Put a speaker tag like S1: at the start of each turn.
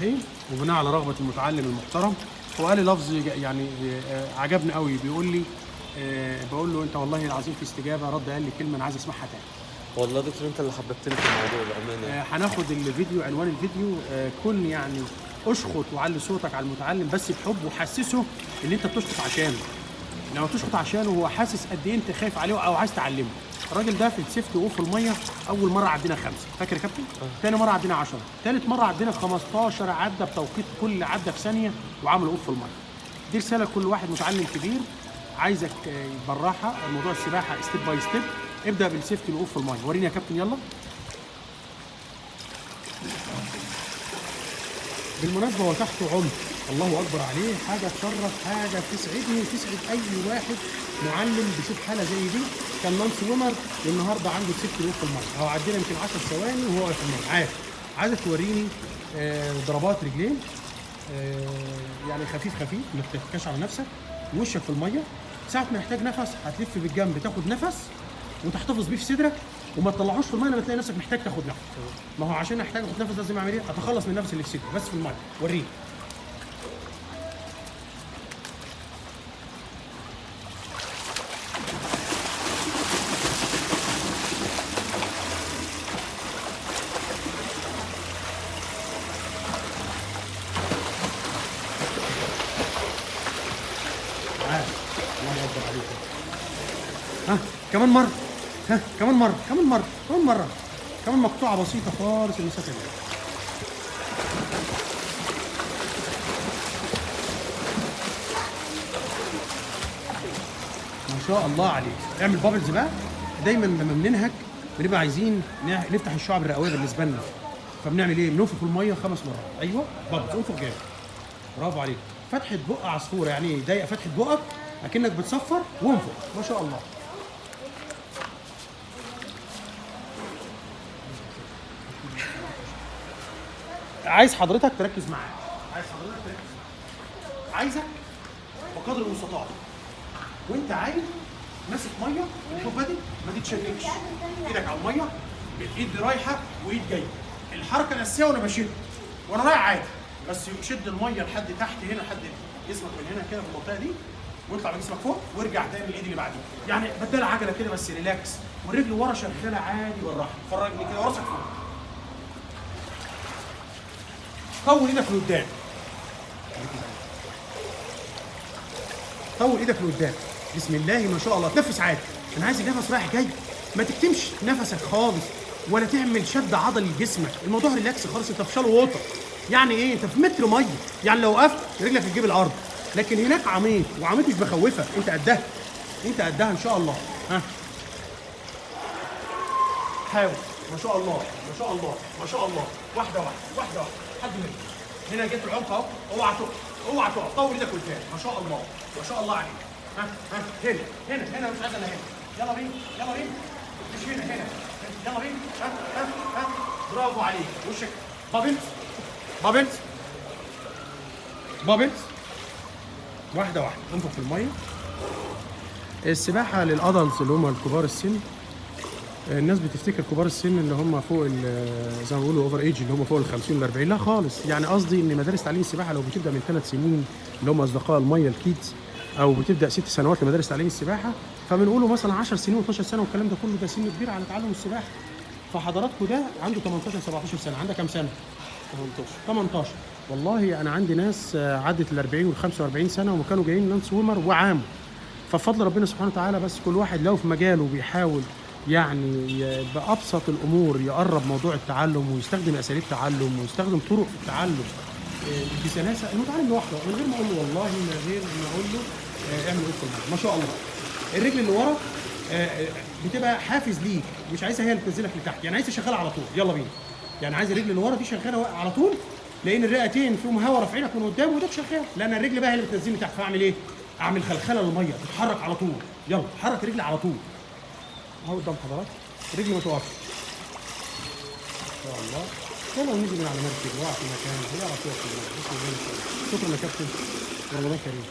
S1: الرحيم. وبناء على رغبه المتعلم المحترم هو قال لي لفظ يعني عجبني قوي. بيقول لي بقول له انت والله العظيم في استجابه. رد قال لي كلمه انا عايز اسمعها تاني.
S2: والله يا دكتور انت اللي حببتني في الموضوع بامانه.
S1: هناخد الفيديو، عنوان الفيديو كن يعني اشخط وعلي صوتك على المتعلم بس بحب، وحسسه ان انت بتشخط عشانه. لما تشخط عشانه هو حاسس قد ايه انت خايف عليه او عايز تعلمه. الراجل ده في السيفتي وقوف الميه اول مره عدينا 5، فاكر يا كابتن؟ ثاني مره عدينا 10، ثالث مره عدينا 15 عده بتوقيت كل عده في ثانيه وعمل وقوف في الميه. دي رساله لكل واحد متعلم كبير عايزك بالراحه. موضوع السباحه ستيب باي ستيب. ابدا بالسيفتي الوقوف في الميه. وريني يا كابتن يلا. بالمناسبه هو تحته عمق، الله اكبر عليه، حاجه تشرف، حاجه تسعدني وتسعد اي واحد معلم بيشوف حاله زي دي. كان نانس ويمر والنهارده عنده ست وقوف في الميه، هو عدينا يمكن 10 ثواني وهو واقف في الميه. عايزك توريني ضربات رجلين يعني خفيف خفيف، ما تتكاش على نفسك، وشك في الميه. ساعه ما يحتاج نفس هتلف بالجنب تاخد نفس وتحتفظ بيه في صدرك وما تطلعوش في الميه لما تلاقي نفسك محتاج تاخد نفس. ما هو عشان احتاج اخد نفس لازم اعمل ايه؟ اتخلص من النفس اللي في صدري بس في الميه. وريني. الله اكبر عليك. كمان مره. كمان مره كمان مره كمان مره كمان مقطوعه بسيطه خالص المسافه دي. ما شاء الله عليك. اعمل بابلز بقى. دايما لما بننهج بنبقى عايزين نفتح الشعب الرئويه بالنسبه لنا، فبنعمل ايه؟ بننفخ في الميه 5 مرات. ايوه بابلز، انفخ جامد. برافو عليك. فتحه بق عصفوره، يعني ضيق فتحه بقك اكنك بتصفر وانفخ. ما شاء الله. عايز حضرتك تركز معايا. عايزك بقدر المستطاع وانت عايم ماسك ميه الحفه دي ما تتشنكش. ايدك على الميه، الايد رايحه وايد جايه. الحركه الاساسيه وانا بشد وانا رايح عادي، بس شد الميه لحد تحت هنا، لحد جسمك من هنا كده في المنطقه دي، واطلع بجسمك فوق وارجع تاني الايد اللي بعديها. يعني بدل عجله كده بس ريلاكس، والرجل ورا شغاله عادي بالراحه. فرجني كده وراسك فوق. طول ايدك لقدام. طول ايدك لقدام. بسم الله ما شاء الله. تنفس عادي. انا عايز النفس رايح جاي، ما تكتمش نفسك خالص ولا تعمل شد عضلي لجسمك. الموضوع ريلاكس خالص. انت في شالو ووتر، يعني ايه؟ انت في متر ميه، يعني لو وقفت رجلك تجيب الارض، لكن هناك عميق، وعميق مش بخوفك. انت قدها، انت قدها ان شاء الله. حاول. ما شاء الله ما شاء الله ما شاء الله. واحده واحده واحده واحده لحد هنا جيت العمق اهو. اوعى تقف، اوعى تقف. طول ايدك قدام. ما شاء الله ما شاء الله عليك. هنا مش عايز انا هنا. يلا بينا يلا بينا. مش هنا يلا بينا. برافو عليك. وشك بابلز بابلز بابلز. واحده واحده. انفخ في الميه. السباحه للادلتس اللي هم الكبار السن. الناس بتفتكر كبار السن اللي هم فوق زي ما بيقولوا اوفر ايج، اللي هم فوق ال 50 وال 40. لا خالص. يعني قصدي ان مدارس تعليم السباحه لو بتبدا من 3 سنين اللي هم اصدقاء الميه الكيدز، او بتبدا 6 سنوات لمدارس تعليم السباحه، فبنقولوا مثلا 10 سنين و12 سنه والكلام ده كله، ده سن كبير على تعلم السباحه. فحضراتكم ده عنده 18 17 سنه. عندك كام سنه؟ 18. والله انا عندي ناس عدت ال 40 وال 45 سنه وكانوا جايين نانس ويمر وعام. فبفضل ربنا سبحانه وتعالى بس كل واحد لو في مجاله بيحاول يعني بأبسط الأمور يقرب موضوع التعلم ويستخدم أساليب تعلم ويستخدم طرق التعلم بسلاسة. المتعلم لوحده من غير ما أقول له، والله من غير ما أقول له اعمل وقف الميه. ما شاء الله. الرجل اللي ورا بتبقى حافز ليك، مش عايزها هي اللي تنزلك لتحت، يعني عايزها شغاله على طول. يلا بينا. يعني عايز الرجل اللي ورا دي شغاله على طول، لأن الرئتين فيهم هواء رافعينك من قدام وده شغال، لأن الرجل بقى هي اللي بتنزلني تحت. فأعمل إيه؟ أعمل خلخلة للميه تتحرك على طول. يلا حرك رجلي على طول. اهو قدام حضرتك. رجلي ما توقفش. ان شاء الله. ولو نزل من على مركب وقع في مكان هيعرف يقف. بسم الله. شكرا يا كابتن ورمضان كريم.